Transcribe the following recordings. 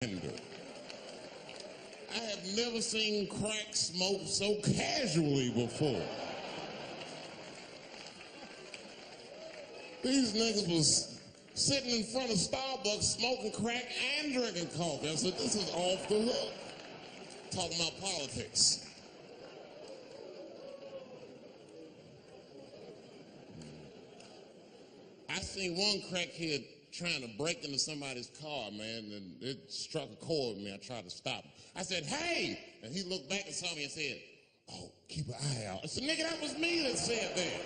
I have never seen crack smoke so casually before. These niggas was sitting in front of Starbucks smoking crack and drinking coffee. I said, this is off the hook. Talking about politics. I seen one crackhead trying to break into somebody's car, man, and it struck a chord with me. I tried to stop him. I said, hey! And he looked back and saw me and said, oh, keep an eye out. I said, nigga, that was me that said that.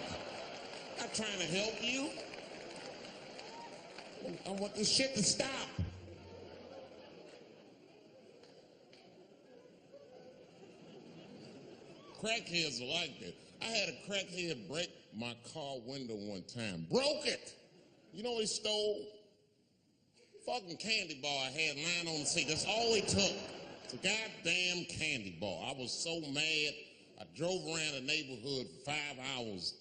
I'm not trying to help you. I want this shit to stop. Crackheads are like that. I had a crackhead break my car window one time. Broke it! You know what he stole? Fucking candy bar I had lying on the seat. That's all he took. It's a goddamn candy bar. I was so mad. I drove around the neighborhood for 5 hours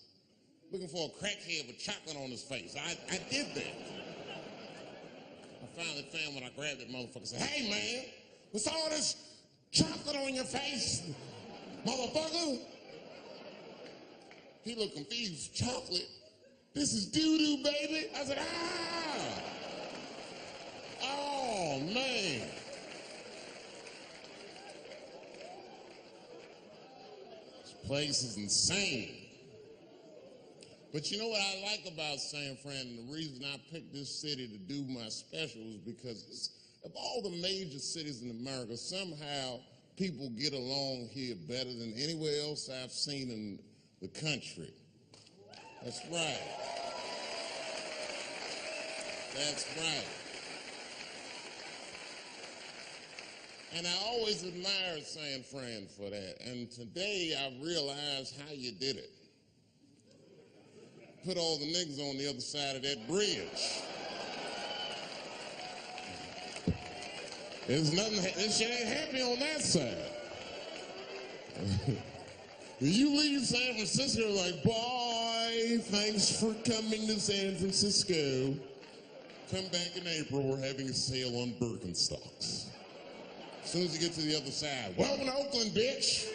looking for a crackhead with chocolate on his face. I did that. I finally found when I grabbed that motherfucker and said, hey man, what's all this chocolate on your face, motherfucker? He looked confused. Chocolate? This is doo-doo, baby. I said, ah! Oh, man. This place is insane. But you know what I like about San Fran, and the reason I picked this city to do my special is because of all the major cities in America, somehow people get along here better than anywhere else I've seen in the country. That's right. That's right. And I always admired San Fran for that. And today I realized how you did it. Put all the niggas on the other side of that bridge. There's nothing, this shit ain't happy on that side. You leave San Francisco like, bye, thanks for coming to San Francisco. Come back in April, we're having a sale on Birkenstocks. As soon as you get to the other side, welcome to Oakland, bitch.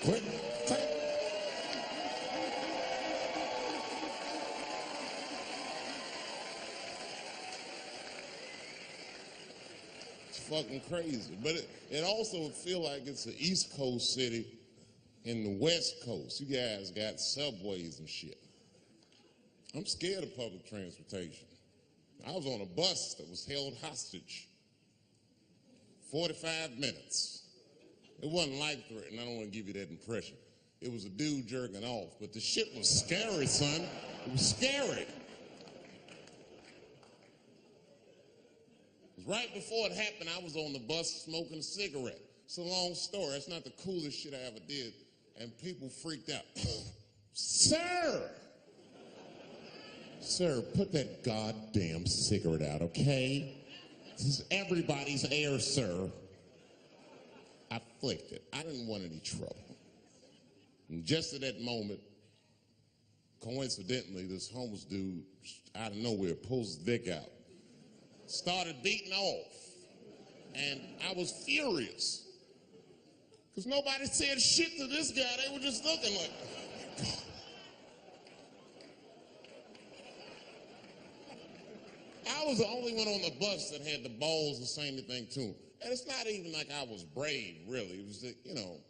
Quick, take. Fucking crazy. But it also would feel like it's an East Coast city in the West Coast. You guys got subways and shit. I'm scared of public transportation. I was on a bus that was held hostage 45 minutes. It wasn't life-threatening. I don't want to give you that impression. It was a dude jerking off, but the shit was scary, son. It was scary. Right before it happened, I was on the bus smoking a cigarette. It's a long story. It's not the coolest shit I ever did. And people freaked out. Sir! Sir, put that goddamn cigarette out, okay? This is everybody's air, sir. I flicked it. I didn't want any trouble. And just at that moment, coincidentally, this homeless dude out of nowhere pulls his dick out. Started beating off, and I was furious because nobody said shit to this guy. They were just looking like, oh my God. I was the only one on the bus that had the balls to say anything to him. And it's not even like I was brave, really. It was that, you know,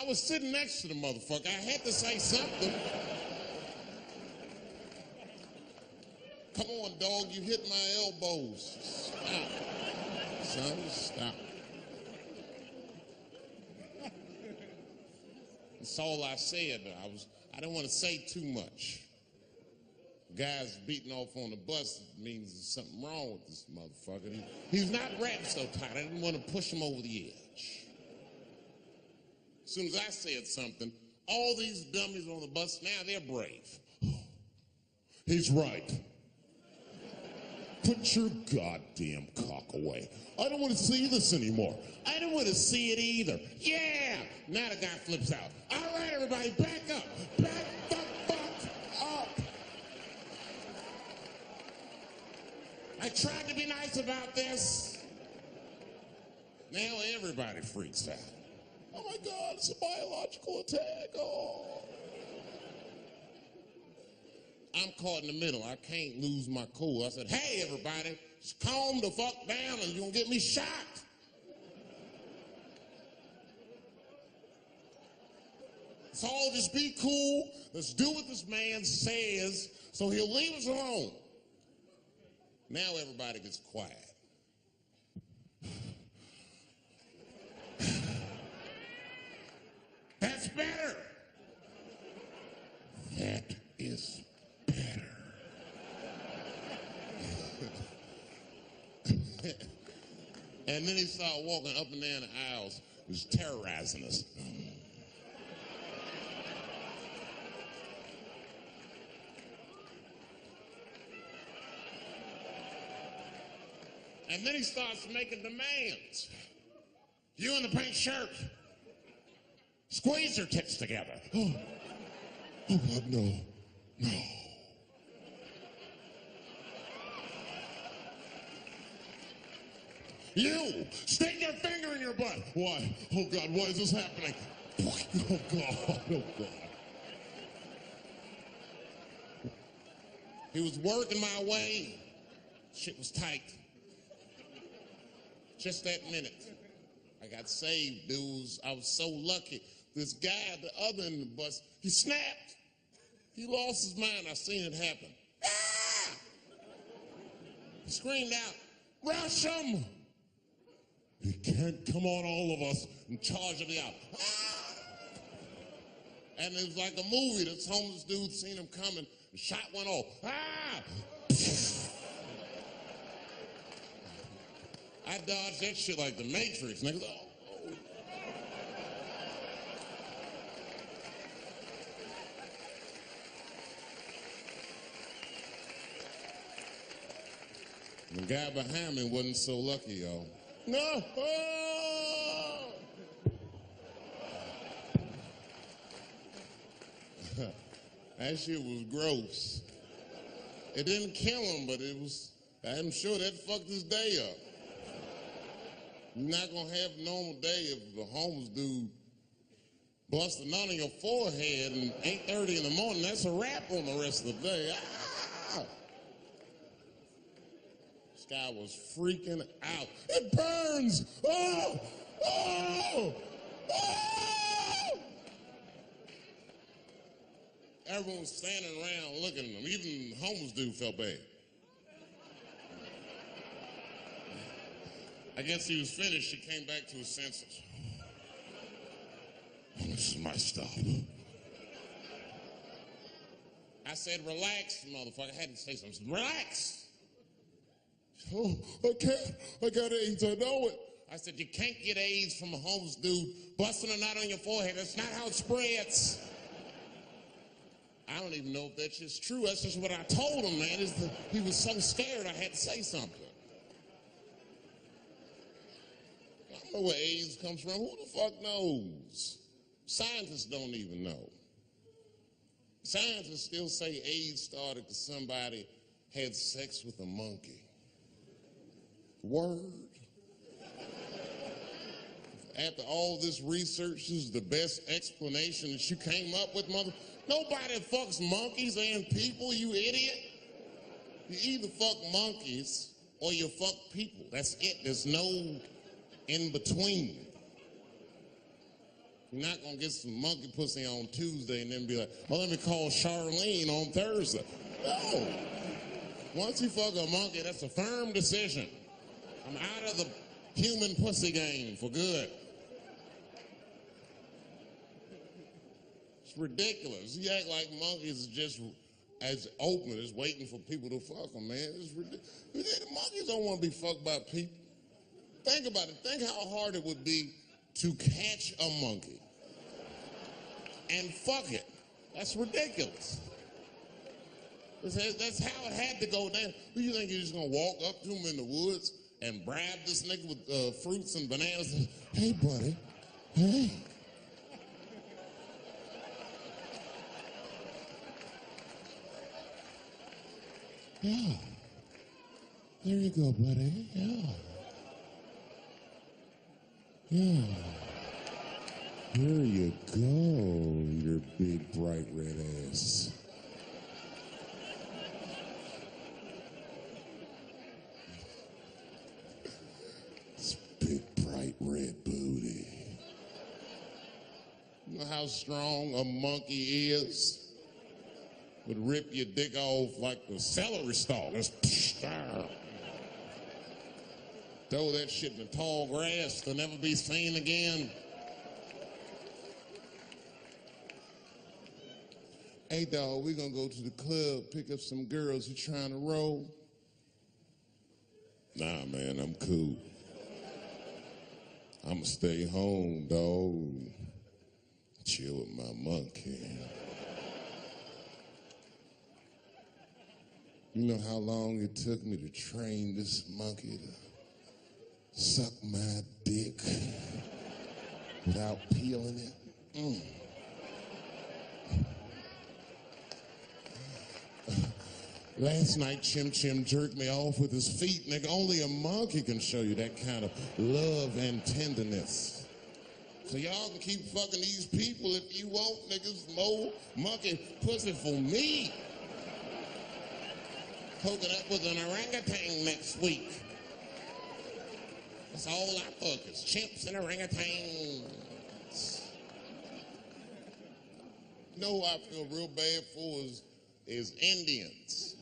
I was sitting next to the motherfucker. I had to say something. Come on, dog, you hit my elbows. Stop. Son, stop. That's all I said. I didn't want to say too much. Guys beating off on the bus means there's something wrong with this motherfucker. He's not wrapped so tight. I didn't want to push him over the edge. As soon as I said something, all these dummies on the bus, now they're brave. He's right. Put your goddamn cock away. I don't want to see this anymore. I don't want to see it either. Yeah! Now the guy flips out. All right, everybody, back up. Back the fuck up. I tried to be nice about this. Now everybody freaks out. Oh my God, it's a biological attack. Oh. I'm caught in the middle. I can't lose my cool. I said, hey, everybody, just calm the fuck down and you're going to get me shot. Let's all just be cool. Let's do what this man says so he'll leave us alone. Now everybody gets quiet. That's better. That is better. And then he started walking up and down the aisles. He was terrorizing us. And then he starts making demands. You in the pink shirt, squeeze your tits together. Oh God, no. You, stick your finger in your butt. Why? Oh God, why is this happening? Oh God. He was working my way. Shit was tight. Just that minute, I got saved, dudes. I was so lucky. This guy at the other end of the bus, he snapped. He lost his mind. I seen it happen. Ah! He screamed out, rush him! He can't come on all of us and charge me out. Ah! And it was like a movie. This homeless dude seen him coming. The shot went off. Ah! I dodged that shit like the Matrix, nigga. Oh. The guy behind me wasn't so lucky, y'all. No! Oh! That shit was gross. It didn't kill him, but I'm sure that fucked his day up. You're not gonna have a normal day if the homeless dude busts a nut on your forehead at 8:30 in the morning. That's a wrap on the rest of the day. Ah! This guy was freaking out. It burns! Oh! Oh! Oh! Everyone was standing around looking at him. Even the homeless dude felt bad. I guess he was finished. He came back to his senses. This is my stop. I said, relax, motherfucker. I had to say something. Relax. Oh, I can't. I got AIDS. I know it. I said, you can't get AIDS from a homeless dude busting a nut on your forehead. That's not how it spreads. I don't even know if that's just true. That's just what I told him, man. He was so scared I had to say something. I don't know where AIDS comes from. Who the fuck knows? Scientists don't even know. Scientists still say AIDS started because somebody had sex with a monkey. Word. After all this research, this is the best explanation that you came up with, mother. Nobody fucks monkeys and people, you idiot. You either fuck monkeys or you fuck people. That's it. There's no in between. You're not gonna get some monkey pussy on Tuesday and then be like, well, let me call Charlene on Thursday. No. Once you fuck a monkey, that's a firm decision. I'm out of the human pussy game for good. It's ridiculous. You act like monkeys are just as open as waiting for people to fuck them, man. It's ridiculous. The monkeys don't want to be fucked by people. Think about it. Think how hard it would be to catch a monkey and fuck it. That's ridiculous. That's how it had to go down. Do you think you're just going to walk up to him in the woods and bribe this nigga with fruits and bananas? And, hey, buddy. Hey. Yeah. There you go, buddy. Yeah. Yeah. There you go, your big, bright red ass. This big, bright red booty. You know how strong a monkey is? Would rip your dick off like a celery stalk. Throw that shit in the tall grass to never be seen again. Hey, dog, we're gonna go to the club, pick up some girls who trying to roll. Nah, man, I'm cool. I'ma stay home, dog. Chill with my monkey. You know how long it took me to train this monkey to suck my dick without peeling it? Last night, Chim Chim jerked me off with his feet. Nigga, only a monkey can show you that kind of love and tenderness. So y'all can keep fucking these people if you want, niggas. More monkey pussy for me. Hooking up with an orangutan next week. That's all I fuck is chimps and orangutans. You know who I feel real bad for is Indians.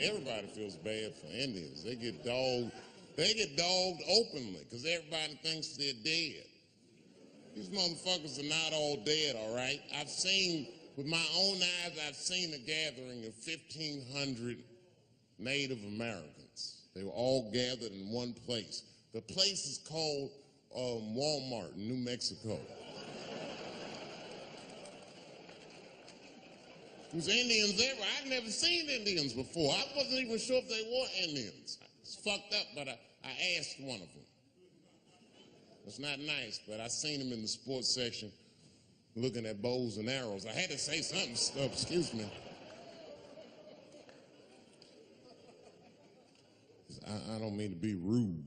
Everybody feels bad for Indians. They get dogged openly because everybody thinks they're dead. These motherfuckers are not all dead, all right? I've seen, with my own eyes, I've seen a gathering of 1,500 Native Americans. They were all gathered in one place. The place is called Walmart in New Mexico. There's Indians everywhere. I'd never seen Indians before. I wasn't even sure if they were Indians. It's fucked up, but I asked one of them. It's not nice, but I seen him in the sports section looking at bows and arrows. I had to say something. Excuse me. I don't mean to be rude.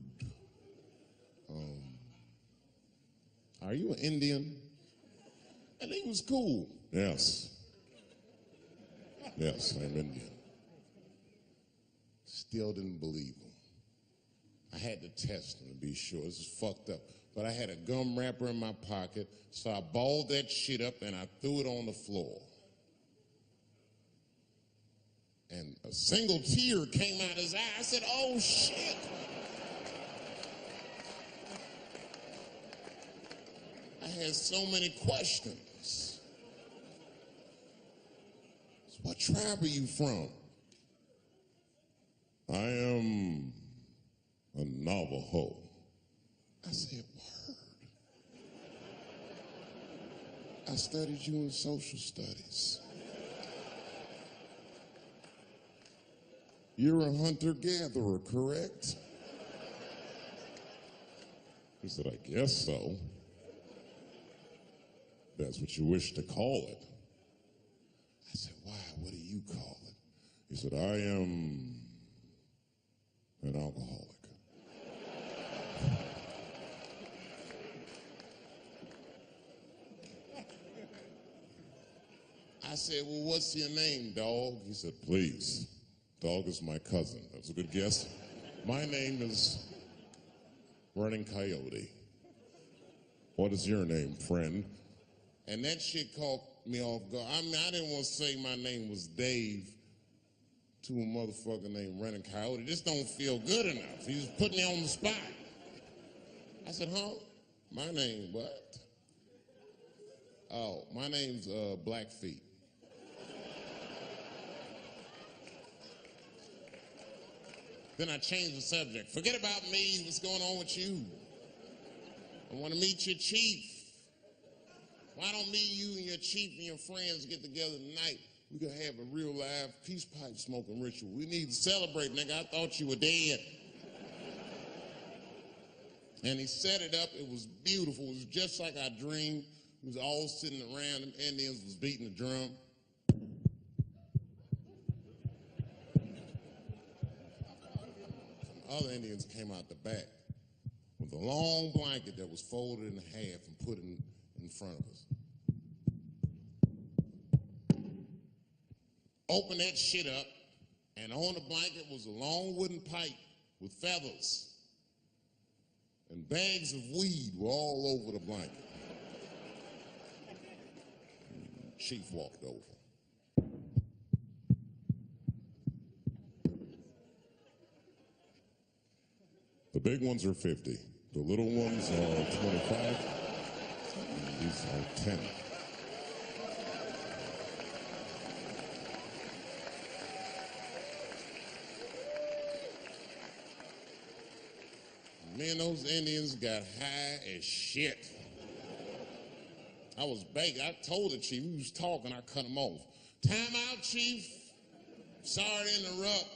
Are you an Indian? And he was cool. Yes. Yes, I'm Indian. Still didn't believe him. I had to test him to be sure. This is fucked up. But I had a gum wrapper in my pocket, so I balled that shit up and I threw it on the floor. And a single tear came out of his eye. I said, oh, shit. I had so many questions. So what tribe are you from? I am a Navajo. I said, word. I studied you in social studies. You're a hunter-gatherer, correct? He said, I guess so. That's what you wish to call it. I said, why? What do you call it? He said, I am an alcoholic. I said, well, what's your name, dog? He said, please. Dog is my cousin. That's a good guess. My name is Running Coyote. What is your name, friend? And that shit caught me off guard. I mean, I didn't want to say my name was Dave to a motherfucker named Running Coyote. This don't feel good enough. He just put me on the spot. I said, huh? My name what? Oh, my name's Blackfeet. Then I changed the subject. Forget about me. What's going on with you? I want to meet your chief. Why don't me, you, and your chief and your friends get together tonight? We could have a real live peace pipe smoking ritual. We need to celebrate, nigga. I thought you were dead. And he set it up. It was beautiful. It was just like I dreamed. We was all sitting around. Them Indians was beating the drum. other Indians came out the back with a long blanket that was folded in half and put in front of us. Opened that shit up, and on the blanket was a long wooden pipe with feathers. And bags of weed were all over the blanket. Chief walked over. The big ones are 50. The little ones are 25. These are 10. Me and those Indians got high as shit. I was begging. I told the chief, we was talking, I cut him off. Time out, chief. Sorry to interrupt.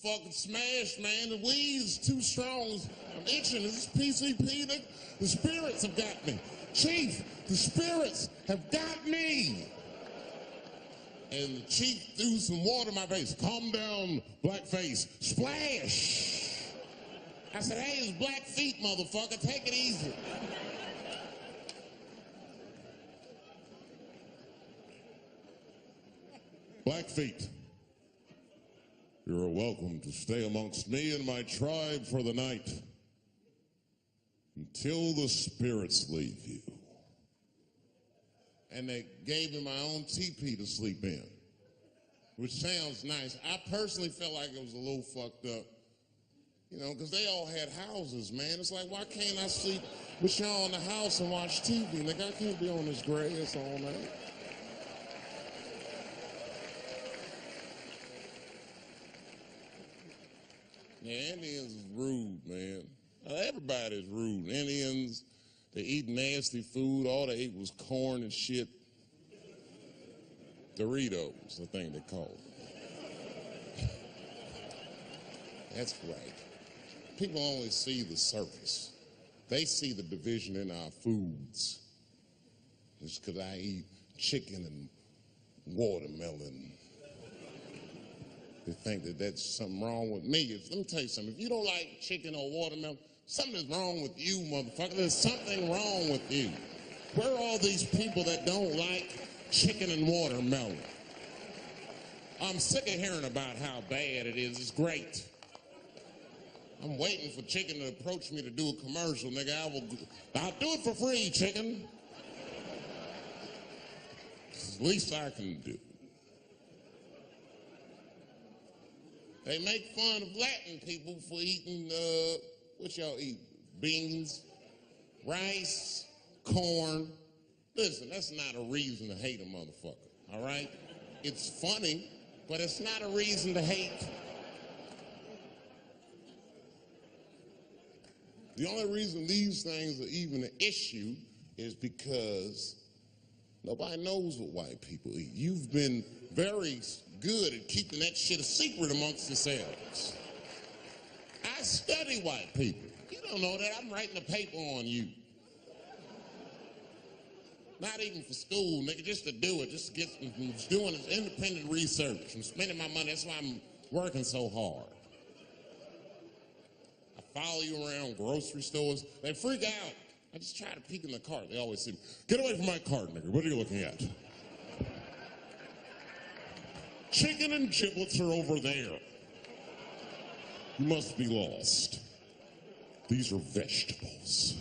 Fucking smashed, man. The weed's too strong. I'm itching. This is PCP. The spirits have got me. Chief, the spirits have got me. And the chief threw some water in my face. Calm down, blackface. Splash. I said, hey, it's black feet, motherfucker. Take it easy. Black feet, you're welcome to stay amongst me and my tribe for the night until the spirits leave you. And they gave me my own teepee to sleep in, which sounds nice. I personally felt like it was a little fucked up. You know, because they all had houses, man. It's like, why can't I sleep with y'all in the house and watch TV? Like, I can't be on this grass all night. Yeah, Indians is rude, man. Everybody's rude. Indians, they eat nasty food. All they ate was corn and shit. Doritos, the thing they call it. That's right. People only see the surface. They see the division in our foods. It's because I eat chicken and watermelon. They think that that's something wrong with me. Let me tell you something. If you don't like chicken or watermelon, something is wrong with you, motherfucker. There's something wrong with you. Where are all these people that don't like chicken and watermelon? I'm sick of hearing about how bad it is. It's great. I'm waiting for chicken to approach me to do a commercial, nigga. I'll do it for free, chicken. It's the least I can do. They make fun of Latin people for eating, what y'all eat? Beans, rice, corn. Listen, that's not a reason to hate a motherfucker, all right? It's funny, but it's not a reason to hate. The only reason these things are even an issue is because nobody knows what white people eat. You've been very good at keeping that shit a secret amongst yourselves. I study white people. You don't know that. I'm writing a paper on you. Not even for school, nigga, just to do it, just to get doing this independent research. I'm spending my money. That's why I'm working so hard. Follow you around grocery stores. They freak out. I just try to peek in the cart. They always say, get away from my cart, nigga. What are you looking at? Chicken and giblets are over there. You must be lost. These are vegetables.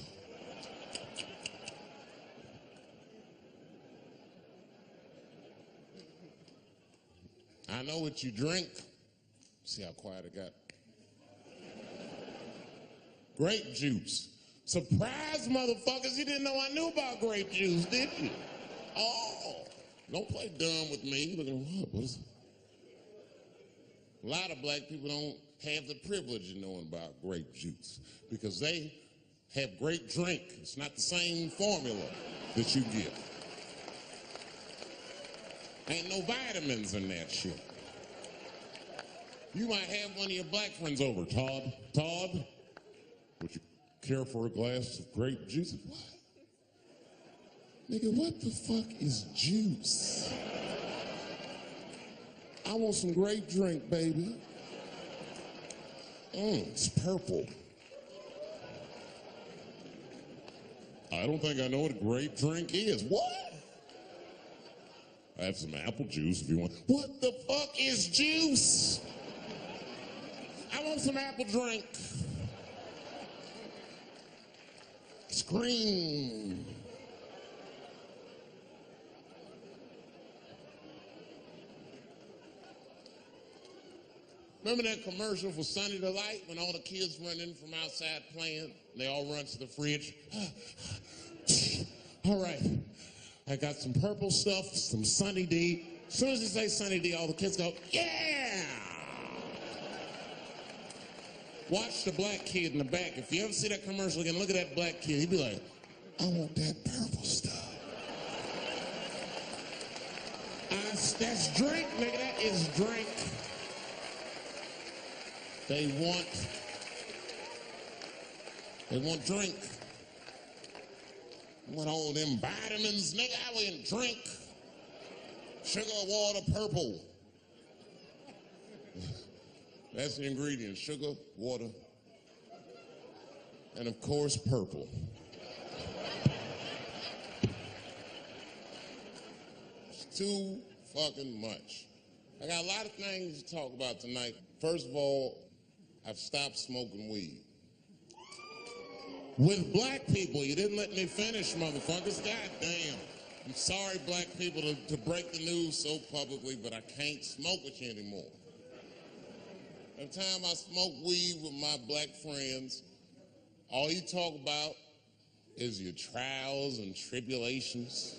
I know what you drink. See how quiet it got? Grape juice. Surprise, motherfuckers, you didn't know I knew about grape juice, did you? Oh, don't play dumb with me. Look at what is it? A lot of black people don't have the privilege of knowing about grape juice because they have grape drink. It's not the same formula that you get. Ain't no vitamins in that shit. You might have one of your black friends over, Todd. Todd, would you care for a glass of grape juice? What? Nigga, what the fuck is juice? I want some grape drink, baby. It's purple. I don't think I know what a grape drink is. What? I have some apple juice if you want. What the fuck is juice? I want some apple drink. Scream. Remember that commercial for Sunny Delight when all the kids run in from outside playing? They all run to the fridge. All right, I got some purple stuff, some Sunny D. As soon as you say Sunny D, all the kids go, yeah! Watch the black kid in the back. If you ever see that commercial again, look at that black kid. He'd be like, I want that purple stuff. That's drink, nigga. That is drink. They want drink. Want all them vitamins, nigga. I wouldn't drink. Sugar, water, purple. That's the ingredient. Sugar, water, and of course, purple. It's too fucking much. I got a lot of things to talk about tonight. First of all, I've stopped smoking weed. With black people, you didn't let me finish, motherfuckers. God damn. I'm sorry, black people, to break the news so publicly, but I can't smoke with you anymore. Every time I smoke weed with my black friends, all you talk about is your trials and tribulations.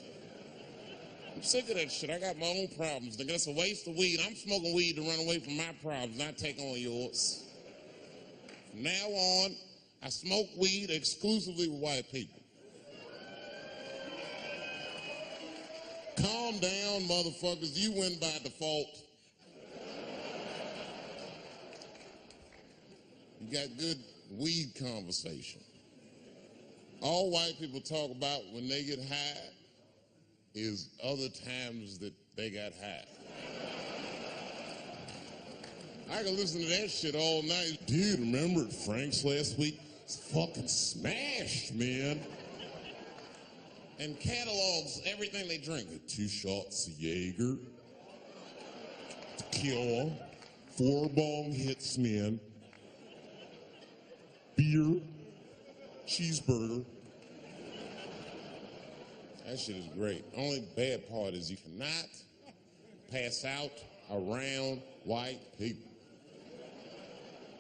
I'm sick of that shit. I got my own problems. Nigga, that's a waste of weed. I'm smoking weed to run away from my problems, not take on yours. From now on, I smoke weed exclusively with white people. Calm down, motherfuckers. You win by default. You got good weed conversation. All white people talk about when they get high is other times that they got high. I can listen to that shit all night. Dude, remember at Frank's last week? It's fucking smashed, man. And catalogs everything they drink. 2 shots of Jaeger, tequila, 4 bong hits, man. Beer, cheeseburger. That shit is great. Only bad part is you cannot pass out around white people.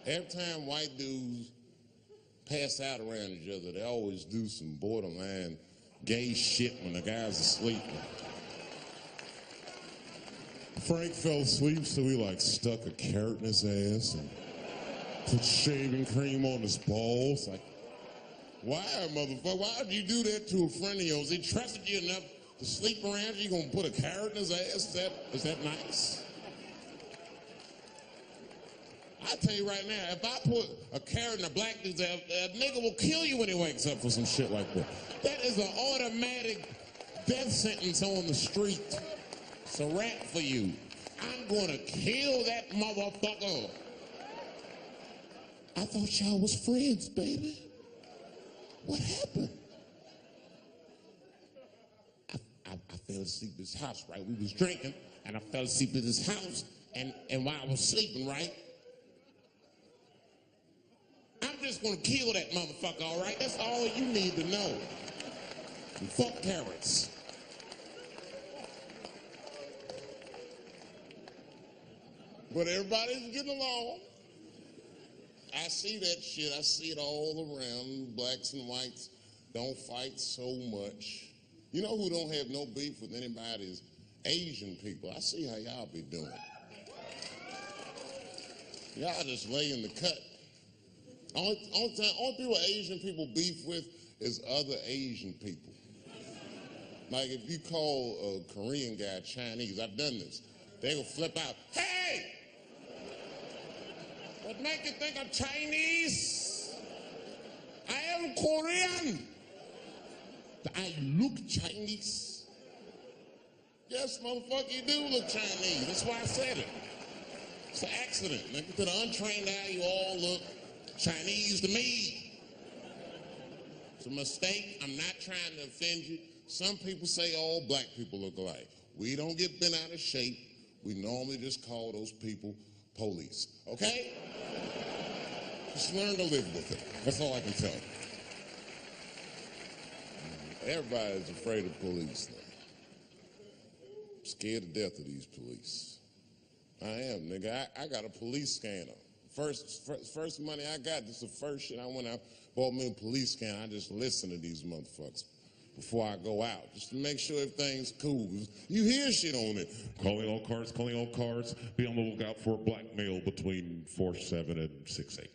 Every time white dudes pass out around each other, they always do some borderline gay shit when the guy's asleep. Frank fell asleep, so he stuck a carrot in his ass and put shaving cream on his balls. Why, motherfucker? Why would you do that to a friend of yours? He trusted you enough to sleep around you. You gonna put a carrot in his ass? Is that nice? I tell you right now, if I put a carrot in a black dude's ass, a nigga will kill you when he wakes up for some shit like that. That is an automatic death sentence on the street. It's a rap for you. I'm gonna kill that motherfucker. I thought y'all was friends, baby. What happened? I fell asleep at his house, right? We was drinking, and I fell asleep at his house, and while I was sleeping, right? I'm just gonna kill that motherfucker, all right? That's all you need to know. And fuck carrots. But everybody's getting along. I see that shit. I see it all around. Blacks and whites don't fight so much. You know who don't have no beef with anybody is Asian people. I see how y'all be doing. Y'all just lay in the cut. Only people Asian people beef with is other Asian people. Like if you call a Korean guy Chinese, I've done this. They will flip out, hey! What make you think I'm Chinese? I am Korean. I look Chinese. Yes, motherfucker, you do look Chinese. That's why I said it. It's an accident. Nigga, to the untrained eye, you all look Chinese to me. It's a mistake. I'm not trying to offend you. Some people say all black people look alike. We don't get bent out of shape. We normally just call those people police. Okay? Just learn to live with it. That's all I can tell you. Everybody's afraid of police now. I'm scared to death of these police. I am, nigga. I got a police scanner. First money I got, this is the first shit I went out, bought me a police scanner. I just listen to these motherfuckers before I go out, just to make sure everything's cool. You hear shit on it. Calling all cars, calling all cars. Be on the lookout for a black male between 4'7" and 6'8".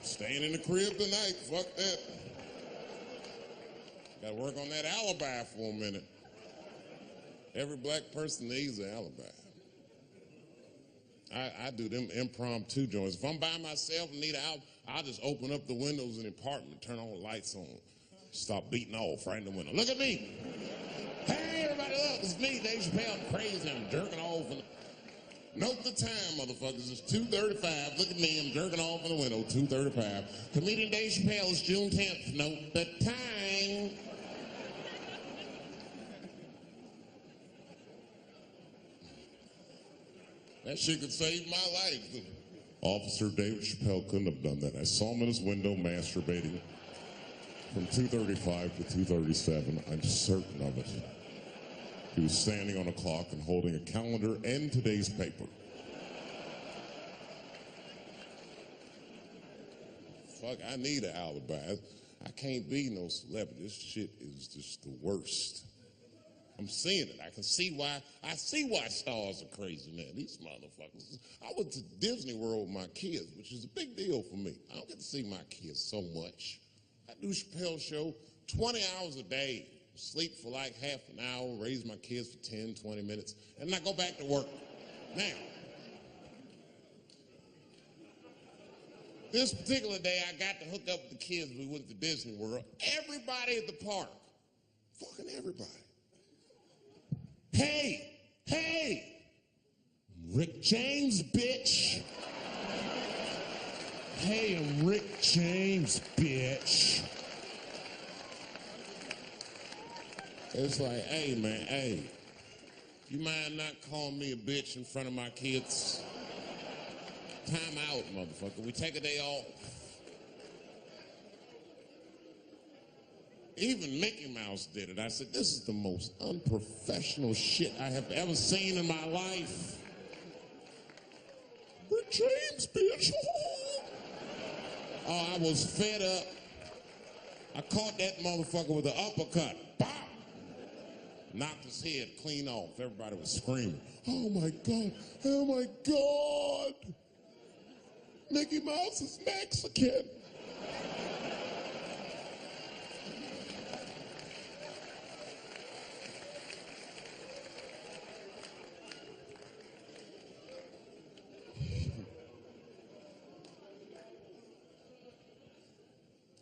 Staying in the crib tonight, fuck that. Gotta work on that alibi for a minute. Every black person needs an alibi. I do them impromptu joints. If I'm by myself and need an alibi, I'll just open up the windows in the apartment, turn all the lights on, stop beating off right in the window. Look at me. Hey, everybody, look, it's me, Dave Chappelle. I'm crazy, I'm jerking off. Note the time, motherfuckers. It's 2:35. Look at me, I'm jerking off in the window, 2:35. Comedian Dave Chappelle is June 10th. Note the time. That shit could save my life. Officer Dave Chappelle couldn't have done that. I saw him in his window masturbating from 2:35 to 2:37. I'm certain of it. He was standing on a clock and holding a calendar and today's paper. Fuck, I need an alibi. I can't be no celebrity. This shit is just the worst. I'm seeing it. I can see why. I see why stars are crazy now. These motherfuckers. I went to Disney World with my kids, which is a big deal for me. I don't get to see my kids so much. I do Chappelle show 20 hours a day, sleep for like half an hour, raise my kids for 10, 20 minutes, and then I go back to work. Now, this particular day, I got to hook up with the kids. We went to Disney World. Everybody at the park, fucking everybody. Hey, Rick James, bitch. Hey, I'm Rick James, bitch. It's like, hey, man, hey, you mind not calling me a bitch in front of my kids? Time out, motherfucker. We take a day off. Even Mickey Mouse did it. I said, this is the most unprofessional shit I have ever seen in my life. Rick James, bitch. Oh, I was fed up. I caught that motherfucker with an uppercut. Bop! Knocked his head clean off. Everybody was screaming. Oh my God, oh my God. Mickey Mouse is Mexican.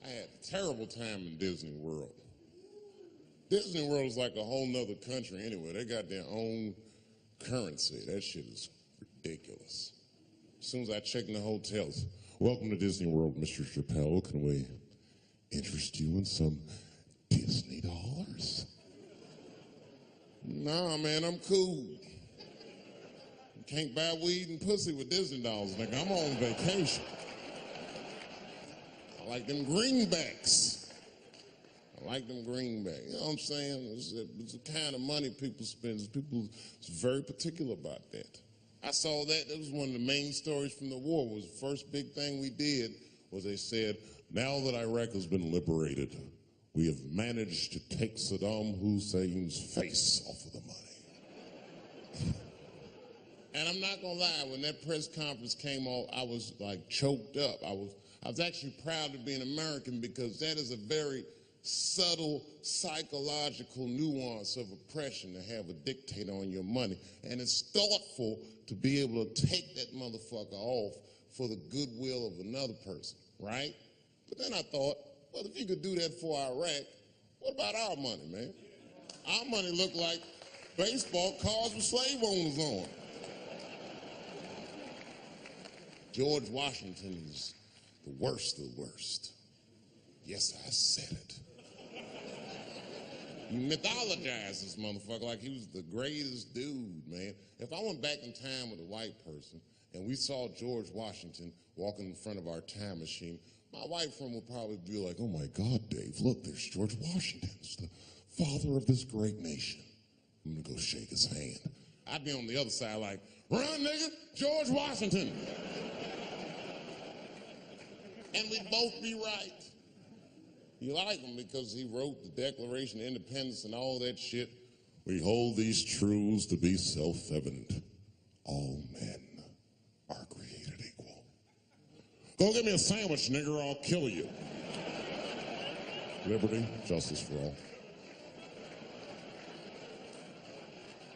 I had a terrible time in Disney World. Disney World is like a whole nother country anyway. They got their own currency. That shit is ridiculous. As soon as I check in the hotels, welcome to Disney World, Mr. Chappelle. Can we interest you in some Disney dollars? Nah, man, I'm cool. You can't buy weed and pussy with Disney dollars, nigga. I'm on vacation. I like them greenbacks. I like them greenbacks. You know what I'm saying? It's the kind of money people spend. People are very particular about that. I saw that. That was one of the main stories from the war. Was the first big thing we did was they said, now that Iraq has been liberated, we have managed to take Saddam Hussein's face off of the money. And I'm not gonna lie, when that press conference came off, I was like choked up. I was actually proud to be an American because that is a very subtle psychological nuance of oppression to have a dictator on your money. And it's thoughtful to be able to take that motherfucker off for the goodwill of another person, right? But then I thought, well, if you could do that for Iraq, what about our money, man? Our money look like Baseball cards with slave owners on. George Washington is the worst of the worst. Yes, I said it. You mythologize this motherfucker like he was the greatest dude, man. If I went back in time with a white person and we saw George Washington walking in front of our time machine, my white friend would probably be like, oh my God, Dave, look, there's George Washington. It's the father of this great nation. I'm gonna go shake his hand. I'd be on the other side like, run, nigga, George Washington. And we'd both be right. You like him because he wrote the Declaration of Independence and all that shit. We hold these truths to be self-evident. All men are created equal. Go get me a sandwich, nigger, or I'll kill you. Liberty, justice for all.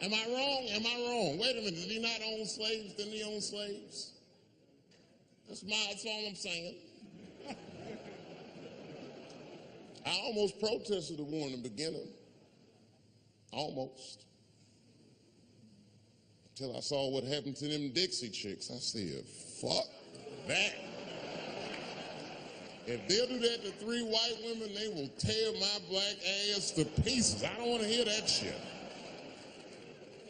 Am I wrong? Am I wrong? Wait a minute, did he not own slaves? Didn't he own slaves? That's all I'm saying. I almost protested the war in the beginning. Almost. Until I saw what happened to them Dixie chicks. I said, fuck that. If they'll do that to 3 white women, they will tear my black ass to pieces. I don't want to hear that shit.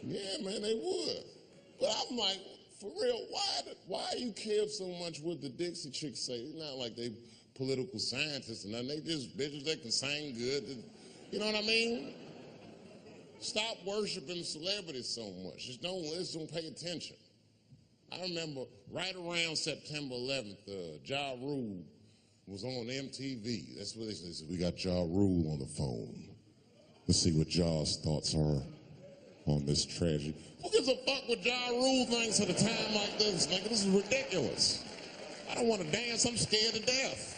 Yeah, man, they would. But I'm like, for real, why you care so much what the Dixie chicks say? It's not like they political scientists or nothing. They just bitches that can sing good. You know what I mean? Stop worshiping celebrities so much. Just don't pay attention. I remember right around September 11th, Ja Rule was on MTV. That's what they said. We got Ja Rule on the phone. Let's see what Ja's thoughts are on this tragedy. Who gives a fuck what Ja Rule thinks at a time like this? Nigga, this is ridiculous. I don't want to dance. I'm scared to death.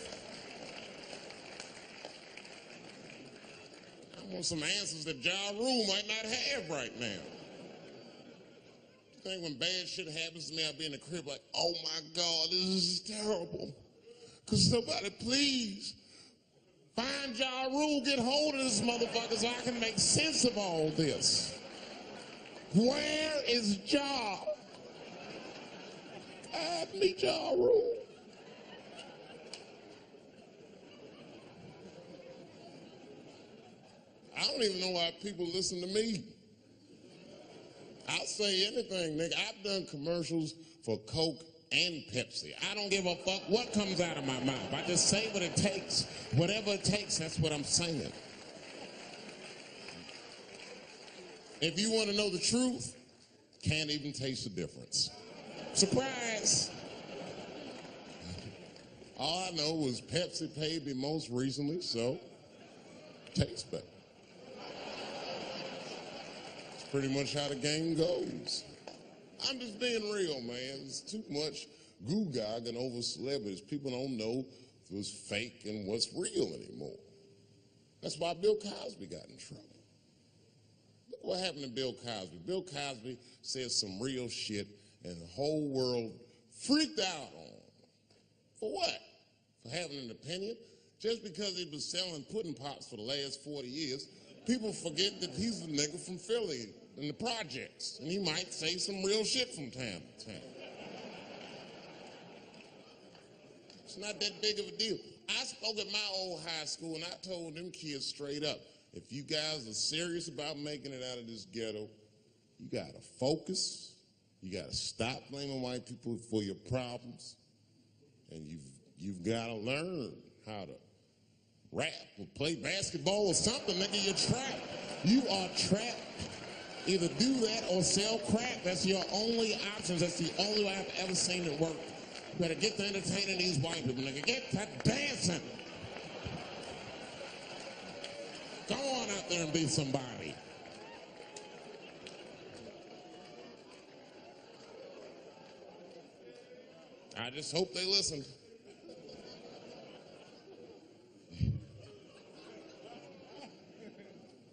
I want some answers that Ja Rule might not have right now. I think when bad shit happens to me, I'll be in the crib like, oh my God, this is terrible. Could somebody please find Ja Rule, get hold of this motherfucker so I can make sense of all this. Where is Ja? Add me Ja Rule. I don't even know why people listen to me. I'll say anything, nigga. I've done commercials for Coke and Pepsi. I don't give a fuck what comes out of my mouth. I just say what it takes. Whatever it takes, that's what I'm saying. If you want to know the truth, can't even taste the difference. Surprise! All I know was Pepsi paid me most recently, so tastes better. Pretty much how the game goes. I'm just being real, man. There's too much goo-gagging over celebrities. People don't know what's fake and what's real anymore. That's why Bill Cosby got in trouble. Look what happened to Bill Cosby. Bill Cosby said some real shit and the whole world freaked out on him. For what? For having an opinion? Just because he was selling pudding pops for the last 40 years, people forget that he's the nigga from Philly in the projects, and he might say some real shit from time to time. It's not that big of a deal. I spoke at my old high school, and I told them kids straight up, if you guys are serious about making it out of this ghetto, you gotta focus, you gotta stop blaming white people for your problems, and you've gotta learn how to rap or play basketball or something, nigga, you're trapped. You are trapped. Either do that or sell crack. That's your only options. That's the only way I've ever seen it work. You better get to entertaining these white people, nigga. Get to dancing. Go on out there and be somebody. I just hope they listen.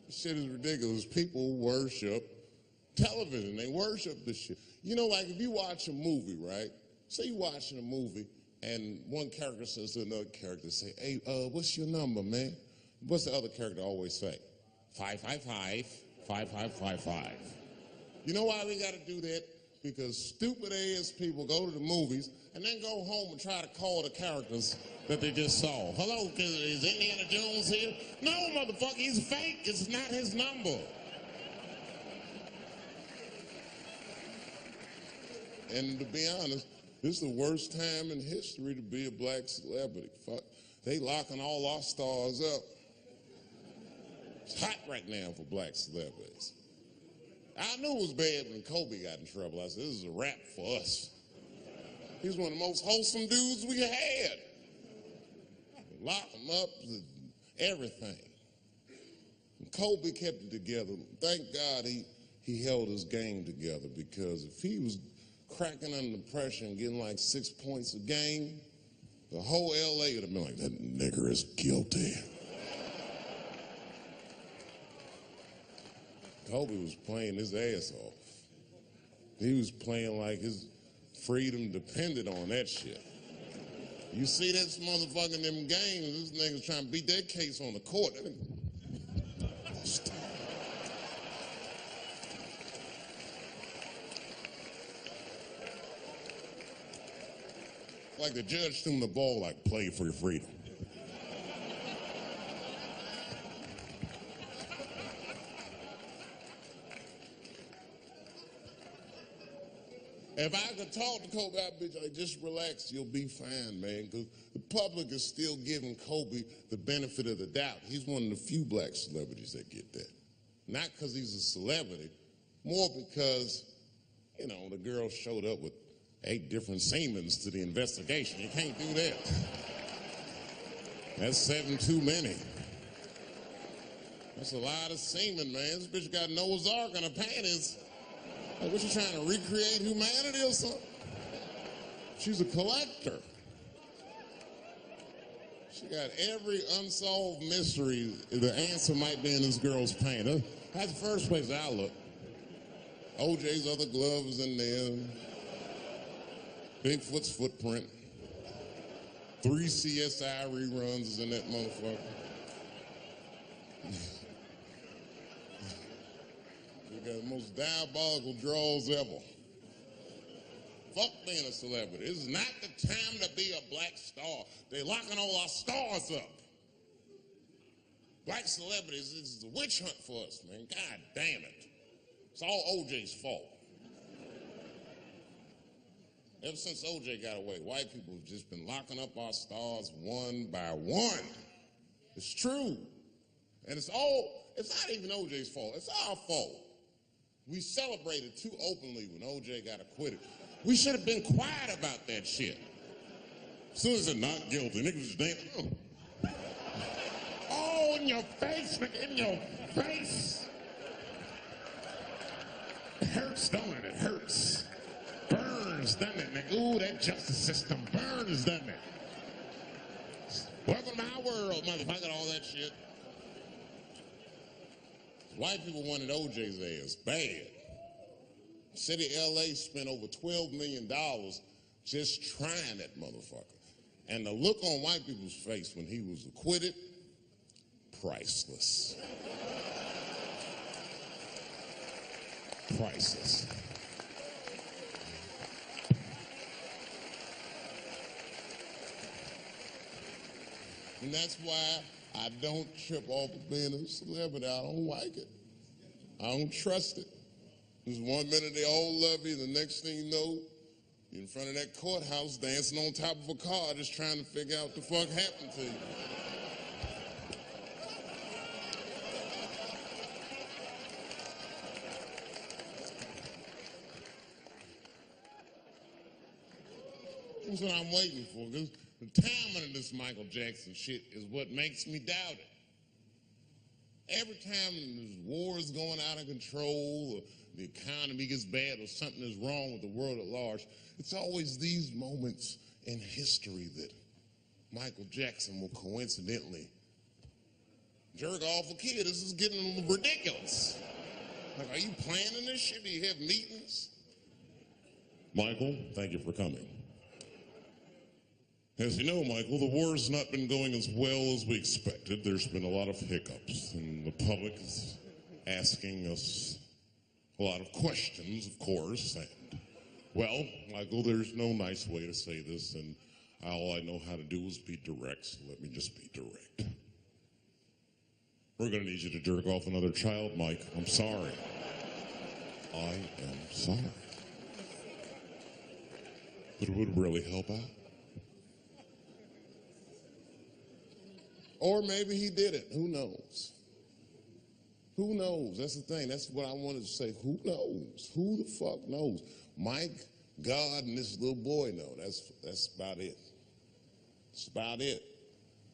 Shit is ridiculous. People worship television. They worship this shit. You know, like if you watch a movie, right? Say you're watching a movie and one character says to another character, say, hey, what's your number, man? What's the other character always say? 555 5555. You know why we got to do that? Because stupid ass people go to the movies and then go home and try to call the characters that they just saw. Hello, is Indiana Jones here? No, motherfucker, he's fake. It's not his number. And to be honest, this is the worst time in history to be a black celebrity. Fuck, they locking all our stars up. It's hot right now for black celebrities. I knew it was bad when Kobe got in trouble. I said, this is a wrap for us. He's one of the most wholesome dudes we had. Lock him up, everything. And Kobe kept it together. Thank God he held his game together, because if he was cracking under pressure and getting like 6 points a game, the whole LA would have been like, that nigger is guilty. Kobe was playing his ass off. He was playing like his freedom depended on that shit. You see this motherfucker in them games, this nigga's trying to beat that case on the court. Like the judge threw him the ball, like, play for your freedom. If I could talk to Kobe, I'd be like, just relax, you'll be fine, man. Because the public is still giving Kobe the benefit of the doubt. He's one of the few black celebrities that get that. Not because he's a celebrity, more because, you know, the girl showed up with 8 different semens to the investigation. You can't do that. That's 7 too many. That's a lot of semen, man. This bitch got Noah's Ark on her panties. Like, what, you trying to recreate humanity or something? She's a collector. She got every unsolved mystery. The answer might be in this girl's paint. That's the first place I look. OJ's other glove is in there. Bigfoot's footprint. 3 CSI reruns is in that motherfucker. We got the most diabolical draws ever. Fuck being a celebrity. This is not the time to be a black star. They're locking all our stars up. Black celebrities, this is a witch hunt for us, man. God damn it. It's all OJ's fault. Ever since OJ got away, white people have just been locking up our stars one by one. It's true. And it's not even OJ's fault. It's our fault. We celebrated too openly when OJ got acquitted. We should have been quiet about that shit. As soon as they're not guilty, niggas just dancing. Oh, in your face, nigga, in your face. It hurts, don't it? It hurts. Burns, doesn't it, nigga? Ooh, that justice system burns, doesn't it? Welcome to my world, motherfucker, all that shit. White people wanted OJ's ass bad. City of LA spent over $12 million just trying that motherfucker. And the look on white people's face when he was acquitted, priceless. Priceless. And that's why I don't trip off of being a celebrity. I don't like it. I don't trust it. Because 1 minute they all love you, the next thing you know, you're in front of that courthouse dancing on top of a car just trying to figure out what the fuck happened to you. That's what I'm waiting for. Because the timing of this Michael Jackson shit is what makes me doubt it. Every time there's wars going out of control, or the economy gets bad, or something is wrong with the world at large, it's always these moments in history that Michael Jackson will coincidentally jerk off a kid. This is getting ridiculous. Like, are you planning this shit? Do you have meetings? Michael, thank you for coming. As you know, Michael, the war's not been going as well as we expected. There's been a lot of hiccups, and the public is asking us a lot of questions, of course. And, well, Michael, there's no nice way to say this, and all I know how to do is be direct, so let me just be direct. We're going to need you to jerk off another child, Mike. I'm sorry. I am sorry. But it would really help out. Or maybe he did it. Who knows? Who knows? That's the thing. That's what I wanted to say. Who knows? Who the fuck knows? Mike, God, and this little boy know. That's about it. That's about it.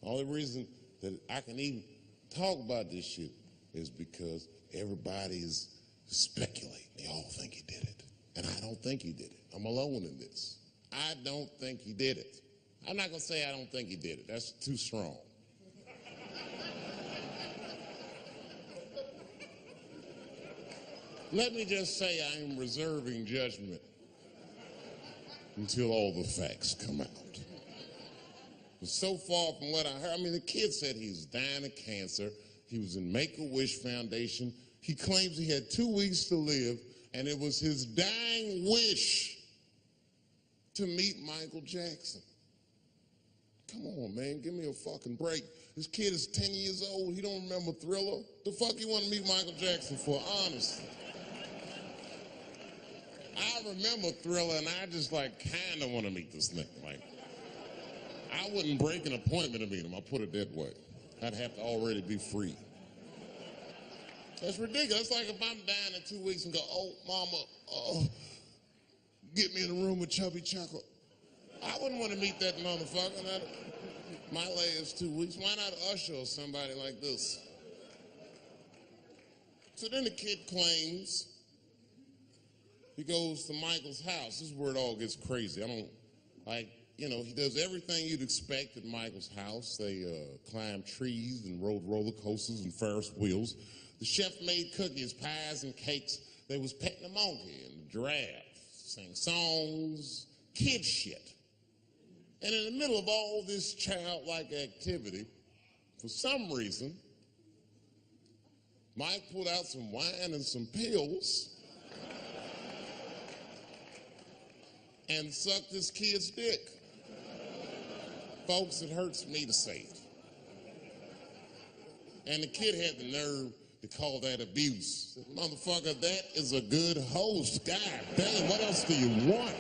The only reason that I can even talk about this shit is because everybody is speculating. They all think he did it. And I don't think he did it. I'm alone in this. I don't think he did it. I'm not going to say I don't think he did it. That's too strong. Let me just say I am reserving judgment until all the facts come out. But so far from what I heard, I mean, the kid said he was dying of cancer. He was in Make-A-Wish Foundation. He claims he had 2 weeks to live, and it was his dying wish to meet Michael Jackson. Come on, man, give me a fucking break. This kid is 10 years old. He don't remember Thriller. The fuck you want to meet Michael Jackson for, honestly? I remember Thriller, and I just, like, kind of want to meet this nigga. Like, I wouldn't break an appointment to meet him. I'll put it that way. I'd have to already be free. That's ridiculous. It's like if I'm dying in 2 weeks and go, oh, mama, oh, get me in a room with Chubby Chuckle. I wouldn't want to meet that motherfucker. My last 2 weeks. Why not Usher or somebody like this? So then the kid claims he goes to Michael's house. This is where it all gets crazy. I don't, like, you know, he does everything you'd expect at Michael's house. They climb trees and rode roller coasters and Ferris wheels. The chef made cookies, pies, and cakes. They was petting a monkey and a giraffe, sang songs, kid shit. And in the middle of all this childlike activity, for some reason, Mike pulled out some wine and some pills and sucked this kid's dick. Folks, it hurts me to say it. And the kid had the nerve to call that abuse. Said, motherfucker, that is a good host. God damn, what else do you want?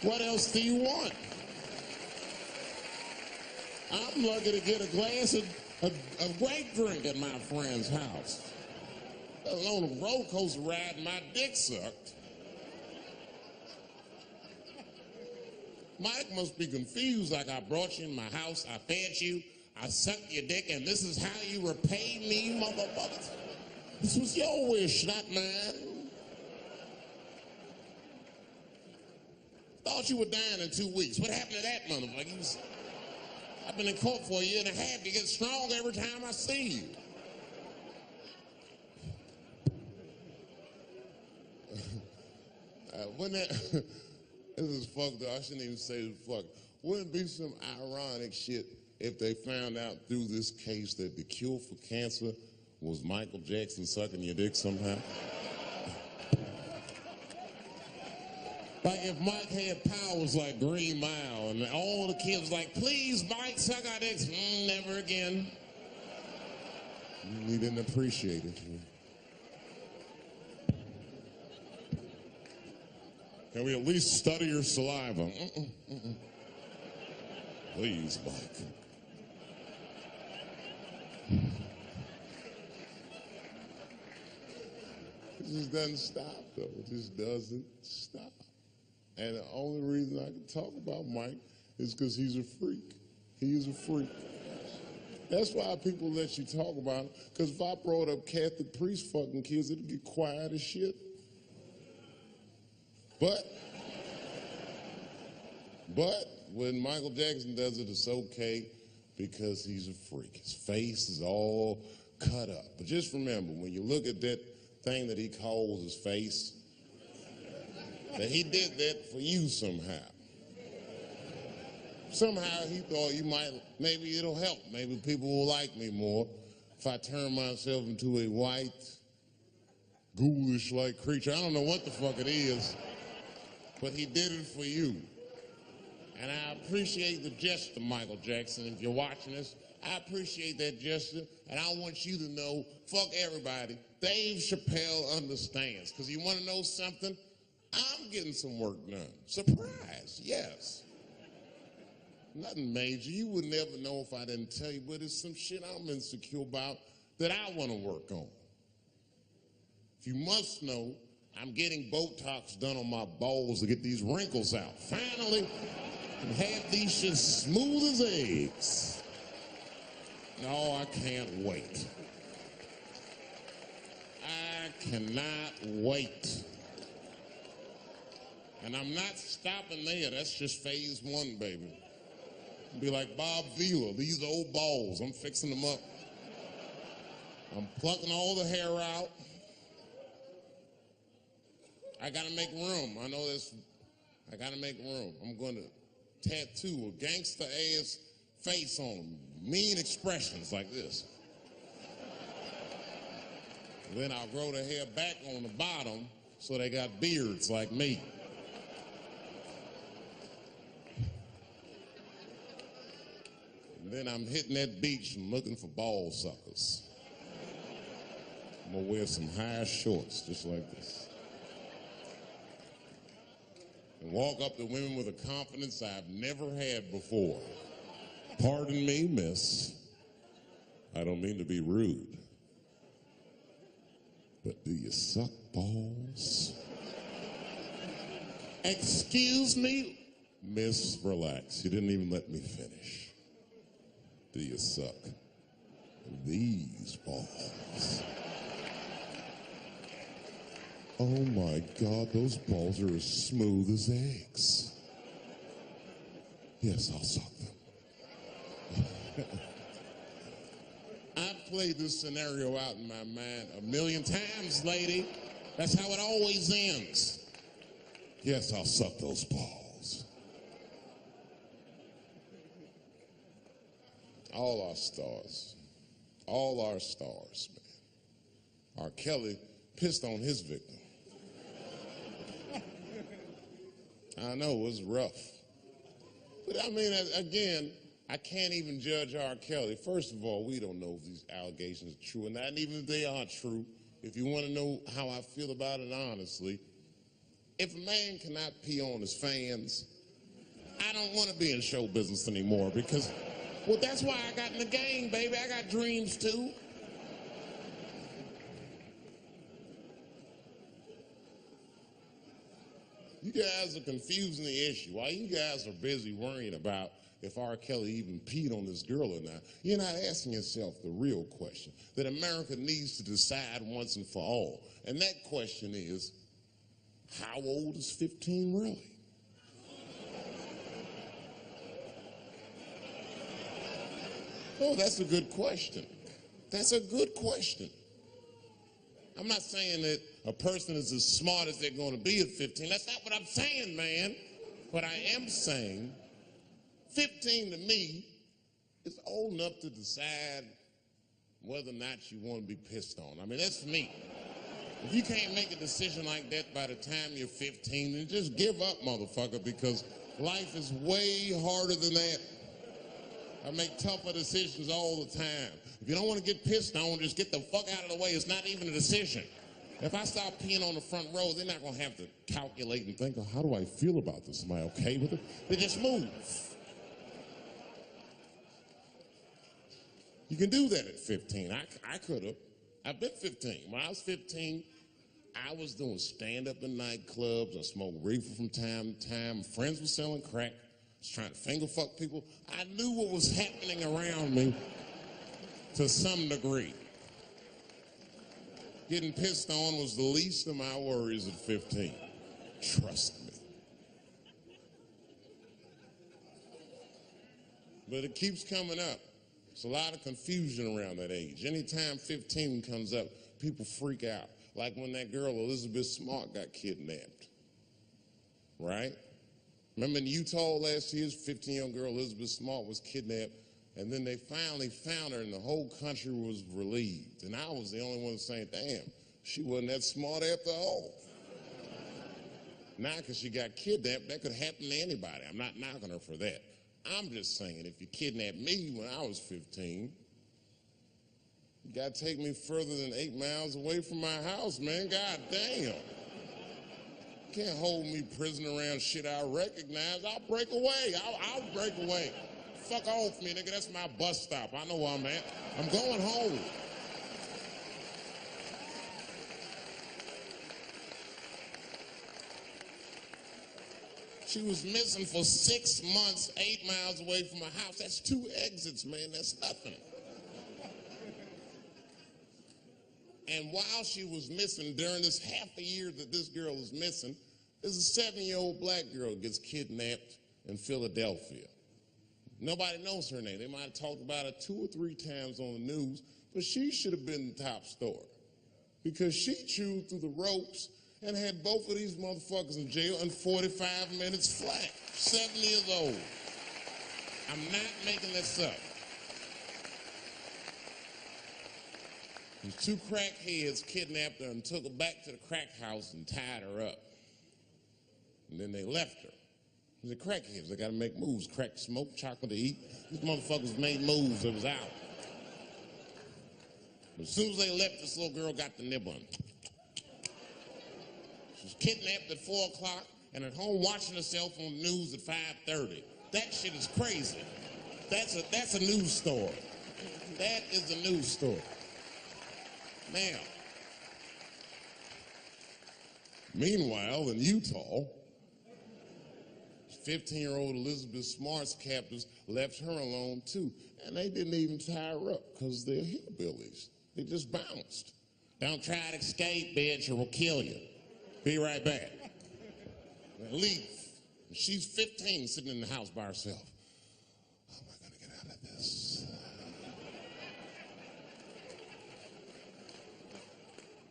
What else do you want? I'm lucky to get a glass of grape drink at my friend's house. Let alone a roller coaster ride and my dick sucked. Mike must be confused, like I brought you in my house, I fed you, I sucked your dick, and this is how you repay me, motherfucker. This was your wish, not mine. Thought you were dying in 2 weeks. What happened to that motherfucker? I've been in court for a year and a half. You get stronger every time I see you. This is fucked up. I shouldn't even say this fuck. Wouldn't it be some ironic shit if they found out through this case that the cure for cancer was Michael Jackson sucking your dick somehow? Like if Mike had powers like Green Mile and all the kids like, please, Mike, suck our dicks. Never again. We didn't appreciate it. Can we at least study your saliva? Please, Mike. It just doesn't stop, though. It just doesn't stop. And the only reason I can talk about Mike is because he's a freak. He is a freak. That's why people let you talk about him. Because if I brought up Catholic priest fucking kids, it'd get quiet as shit. But when Michael Jackson does it, it's okay because he's a freak. His face is all cut up. But just remember, when you look at that thing that he calls his face, that he did that for you somehow. Somehow he thought you might, maybe it'll help. Maybe people will like me more if I turn myself into a white ghoulish-like creature. I don't know what the fuck it is, but he did it for you. And I appreciate the gesture, Michael Jackson. If you're watching this, I appreciate that gesture, and I want you to know, fuck everybody, Dave Chappelle understands. Because you want to know something? I'm getting some work done. Surprise, yes. Nothing major. You would never know if I didn't tell you, but it's some shit I'm insecure about that I want to work on. If you must know, I'm getting Botox done on my balls to get these wrinkles out. Finally, and have these shit smooth as eggs. No, I can't wait. I cannot wait. And I'm not stopping there. That's just phase one, baby. Be like Bob Vila, these old balls, I'm fixing them up. I'm plucking all the hair out. I gotta make room. I know this. I gotta make room. I'm gonna tattoo a gangster ass face on them. Mean expressions like this. Then I'll grow the hair back on the bottom so they got beards like me. Then I'm hitting that beach and looking for ball suckers. I'm gonna wear some high shorts just like this. And walk up to women with a confidence I've never had before. Pardon me, miss. I don't mean to be rude. But do you suck balls? Excuse me? Miss, relax. You didn't even let me finish. Do you suck these balls? Oh my God, those balls are as smooth as eggs. Yes, I'll suck them. I've played this scenario out in my mind a million times, lady. That's how it always ends. Yes, I'll suck those balls. All our stars, man. R. Kelly pissed on his victim. I know, it was rough. But I mean, again, I can't even judge R. Kelly. First of all, we don't know if these allegations are true or not, and even if they are true, if you want to know how I feel about it honestly, if a man cannot pee on his fans, I don't want to be in show business anymore because, well, that's why I got in the game, baby. I got dreams too. You guys are confusing the issue. While you guys are busy worrying about if R. Kelly even peed on this girl or not, you're not asking yourself the real question that America needs to decide once and for all. And that question is, how old is 15 really? Oh, that's a good question. That's a good question. I'm not saying that a person is as smart as they're going to be at 15. That's not what I'm saying, man. But I am saying 15 to me is old enough to decide whether or not you want to be pissed on. I mean, that's me. If you can't make a decision like that by the time you're 15, then just give up, motherfucker, because life is way harder than that. I make tougher decisions all the time. If you don't want to get pissed on, just get the fuck out of the way. It's not even a decision. If I start peeing on the front row, they're not going to have to calculate and think, oh, how do I feel about this? Am I okay with it? They just move. You can do that at 15. I could have. I've been 15. When I was 15, I was doing stand-up in nightclubs. I smoked reefer from time to time. Friends were selling crack. I was trying to finger fuck people. I knew what was happening around me to some degree. Getting pissed on was the least of my worries at 15. Trust me. But it keeps coming up. There's a lot of confusion around that age. Anytime 15 comes up, people freak out. Like when that girl, Elizabeth Smart, got kidnapped. Right? Remember in Utah last year, 15-year-old girl Elizabeth Smart was kidnapped, and then they finally found her, and the whole country was relieved. And I was the only one saying, damn, She wasn't that smart after all. Now, because she got kidnapped, that could happen to anybody. I'm not knocking her for that. I'm just saying, if you kidnapped me when I was 15, you got to take me further than 8 miles away from my house, man. God damn. You can't hold me prisoner around shit I recognize. I'll break away. I'll break away. Fuck off me, nigga. That's my bus stop. I know where I'm at. I'm going home. She was missing for 6 months, 8 miles away from her house. That's 2 exits, man. That's nothing. And while she was missing, during this half a year that this girl is missing, there's a 7-year-old black girl gets kidnapped in Philadelphia. Nobody knows her name. They might have talked about it 2 or 3 times on the news, but she should have been the top story because she chewed through the ropes and had both of these motherfuckers in jail in 45 minutes flat. 7 years old. I'm not making this up. These 2 crackheads kidnapped her and took her back to the crack house and tied her up. And then they left her. The crackheads, they gotta make moves. Crack, smoke, chocolate to eat. These motherfuckers made moves, it was out. But as soon as they left, this little girl got the nib on. She was kidnapped at 4 o'clock and at home watching herself on the news at 5:30. That shit is crazy. That's a news story. That is a news story. Now, meanwhile, in Utah, 15-year-old Elizabeth Smart's captors left her alone too. And they didn't even tie her up because they're hillbillies. They just bounced. Don't try to escape, bitch, or we'll kill you. Be right back. They leave. And she's 15 sitting in the house by herself. How am I going to get out of this?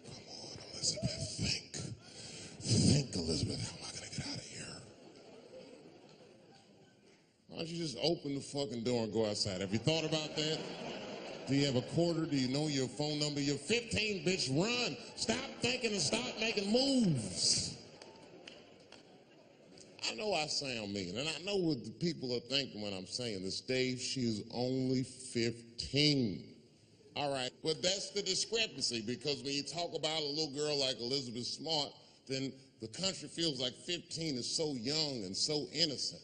Come on, Elizabeth, think. Think, Elizabeth, how am I going to get out of here? Why don't you just open the fucking door and go outside? Have you thought about that? Do you have a quarter? Do you know your phone number? You're 15, bitch, run. Stop thinking and stop making moves. I know I sound mean, and I know what the people are thinking when I'm saying this. Dave, she is only 15. All right, but that's the discrepancy, because when you talk about a little girl like Elizabeth Smart, then the country feels like 15 is so young and so innocent.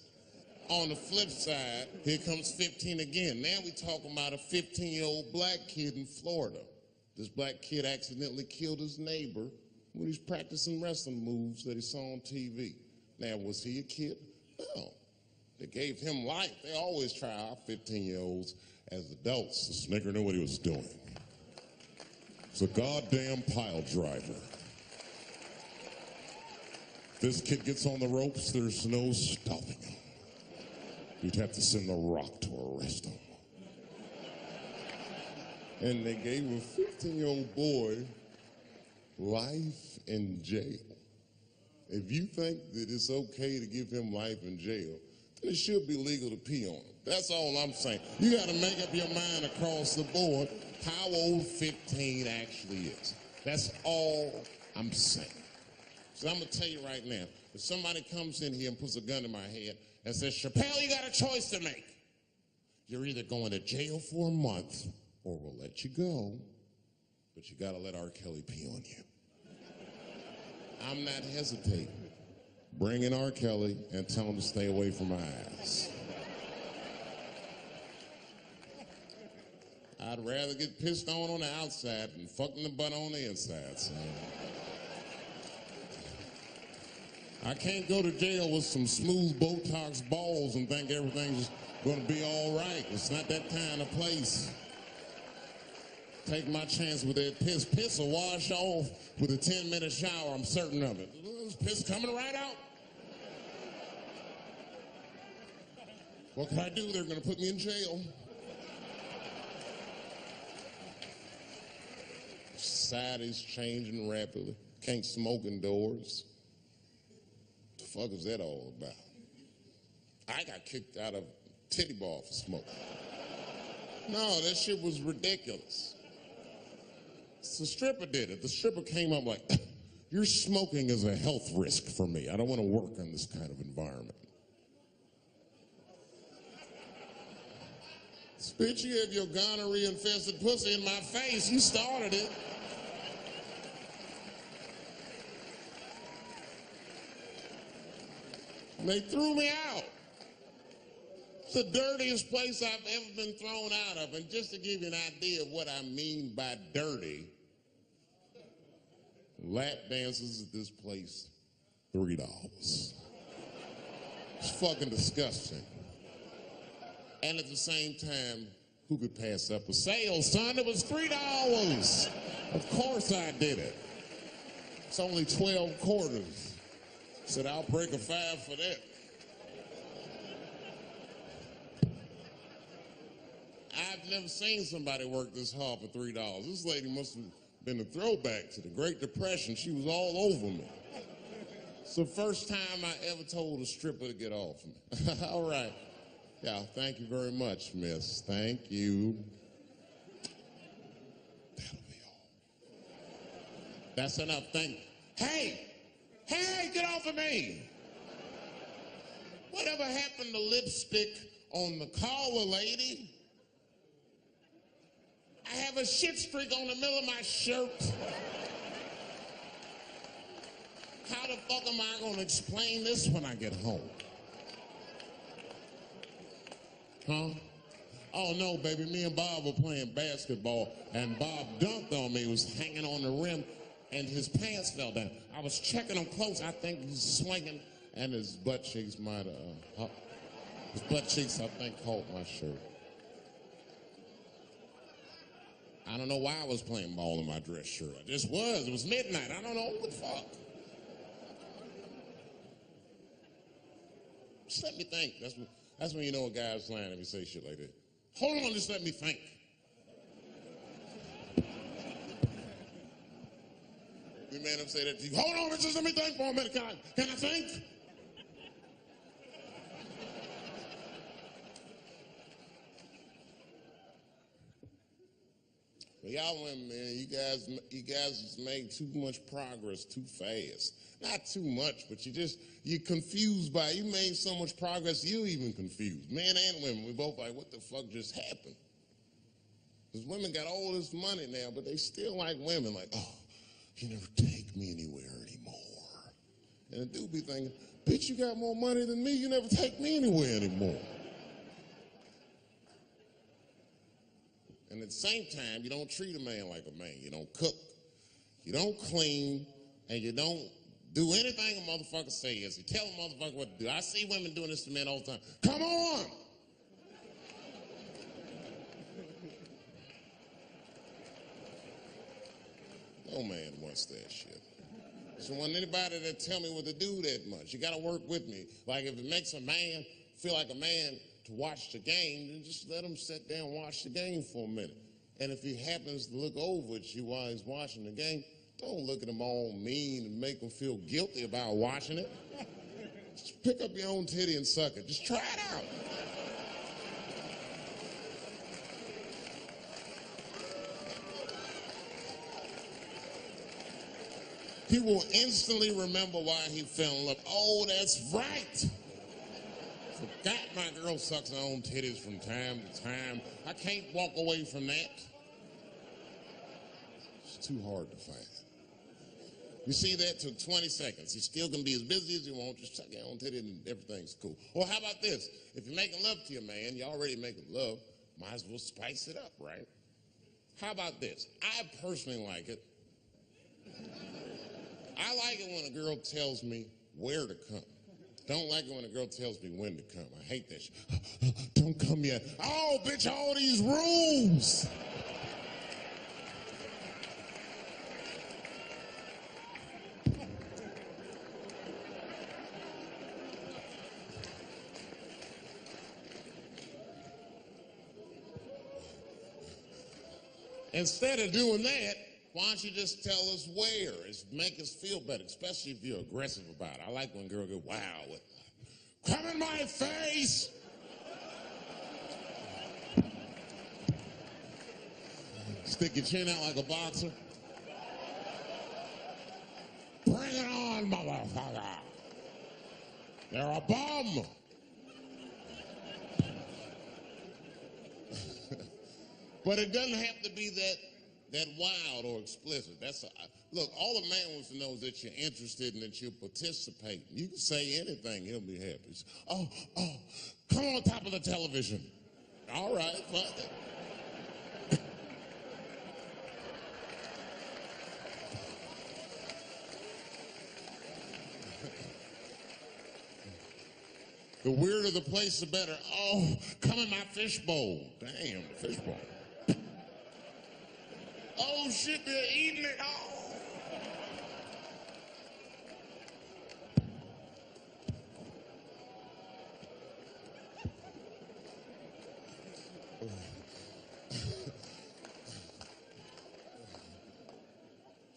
On the flip side, here comes 15 again. Now we're talking about a 15-year-old black kid in Florida. This black kid accidentally killed his neighbor when he's practicing wrestling moves that he saw on TV. Now, was he a kid? No. They gave him life. They always try our 15-year-olds as adults. This nigger knew what he was doing. It's a goddamn pile driver. If this kid gets on the ropes, there's no stopping him. You'd have to send The Rock to arrest him. And they gave a 15-year-old boy life in jail. If you think that it's okay to give him life in jail, then it should be legal to pee on him. That's all I'm saying. You got to make up your mind across the board how old 15 actually is. That's all I'm saying. So I'm going to tell you right now, if somebody comes in here and puts a gun in my head and says, Chappelle, you got a choice to make. You're either going to jail for a month or we'll let you go, but you got to let R. Kelly pee on you. I'm not hesitating. Bring in R. Kelly and tell him to stay away from my ass. I'd rather get pissed on the outside than fucking the butt on the inside, son. I can't go to jail with some smooth Botox balls and think everything's going to be all right. It's not that kind of place. Take my chance with that piss. Piss will wash off with a 10-minute shower, I'm certain of it. Is piss coming right out? What can I do? They're going to put me in jail. Society's changing rapidly. Can't smoke indoors. What the fuck is that all about? I got kicked out of titty ball for smoking. No, that shit was ridiculous. The stripper did it. The stripper came up like, your smoking is a health risk for me. I don't want to work in this kind of environment. Bitch, you have your gonorrhea-infested pussy in my face. You started it. And they threw me out. It's the dirtiest place I've ever been thrown out of. And just to give you an idea of what I mean by dirty, lap dances at this place, $3. It's fucking disgusting. And at the same time, who could pass up a sale, son? It was $3. Of course I did it. It's only 12 quarters. Said, I'll break a 5 for that. I've never seen somebody work this hard for $3. This lady must have been a throwback to the Great Depression. She was all over me. It's the first time I ever told a stripper to get off me. All right. Yeah, thank you very much, miss. Thank you. That'll be all. That's enough. Hey, get off of me. Whatever happened to lipstick on the collar, lady? I have a shit streak on the middle of my shirt. How the fuck am I going to explain this when I get home? Huh? Oh, no, baby. Me and Bob were playing basketball, and Bob dunked on me. He was hanging on the rim, and his pants fell down. I was checking him close. I think he's swinging, and his butt cheeks might have... his butt cheeks, I think, caught my shirt. I don't know why I was playing ball in my dress shirt. I just was. It was midnight. I don't know what the fuck. Just let me think. That's when you know a guy's lying if you say shit like that. Hold on, just let me think. You man up say that to you. Hold on, just let me think for a minute. Can I think? But y'all women, man, you guys just made too much progress too fast. Not too much, but you're confused by it. You made so much progress, you're even confused. Men and women, we both like, what the fuck just happened? Because women got all this money now, but they still like women, like, oh, you never take me anywhere anymore. And the dude be thinking, bitch, you got more money than me, you never take me anywhere anymore. And at the same time, you don't treat a man like a man. You don't cook, you don't clean, and you don't do anything a motherfucker says. You tell a motherfucker what to do. I see women doing this to men all the time. Come on! No man wants that shit. So when anybody that tell me what to do that much, you gotta work with me. Like if it makes a man feel like a man to watch the game, then just let him sit down and watch the game for a minute. And if he happens to look over at you while he's watching the game, don't look at him all mean and make him feel guilty about watching it. Just pick up your own titty and suck it. Just try it out. He will instantly remember why he fell in love. Oh, that's right. Forgot my girl sucks her own titties from time to time. I can't walk away from that. It's too hard to find. You see that took 20 seconds. You still can be as busy as you want. Just suck your own titty and everything's cool. Or how about this? If you're making love to your man, you're already making love, might as well spice it up, right? How about this? I personally like it. I like it when a girl tells me where to come. Don't like it when a girl tells me when to come. I hate that shit. Don't come yet. Oh, bitch, all these rules. Instead of doing that, why don't you just tell us where? It's make us feel better, especially if you're aggressive about it. I like when a girl goes, wow, come in my face! Stick your chin out like a boxer. motherfucker. They're a bum. But it doesn't have to be that wild or explicit. Look, all the man wants to know is that you're interested and that you're participating. You can say anything, he'll be happy. Oh, come on top of the television. All right, fine. The weirder the place, the better. Oh, come in my fishbowl. Damn, the fishbowl. Oh, shit, they're eating it. Oh.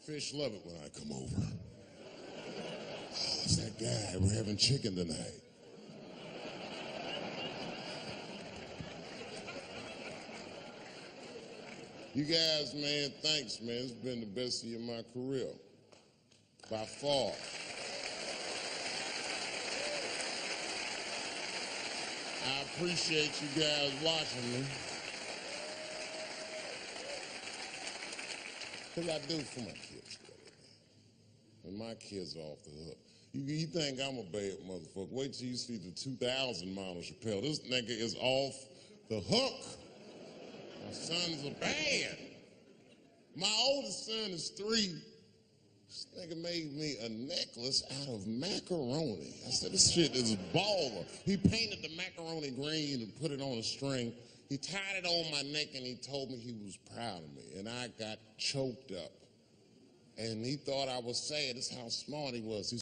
Fish love it when I come over. Oh, it's that guy. We're having chicken tonight. You guys, man, thanks, man. It's been the best year of my career. By far. I appreciate you guys watching me. Because I do for my kids, man. And my kids are off the hook. You think I'm a bad motherfucker. Wait till you see the 2000 model Chappelle. This nigga is off the hook. My sons are bad. My oldest son is 3. This nigga made me a necklace out of macaroni. I said, this shit is baller. He painted the macaroni green and put it on a string. He tied it on my neck and he told me he was proud of me. And I got choked up. And he thought I was sad. That's how smart he was.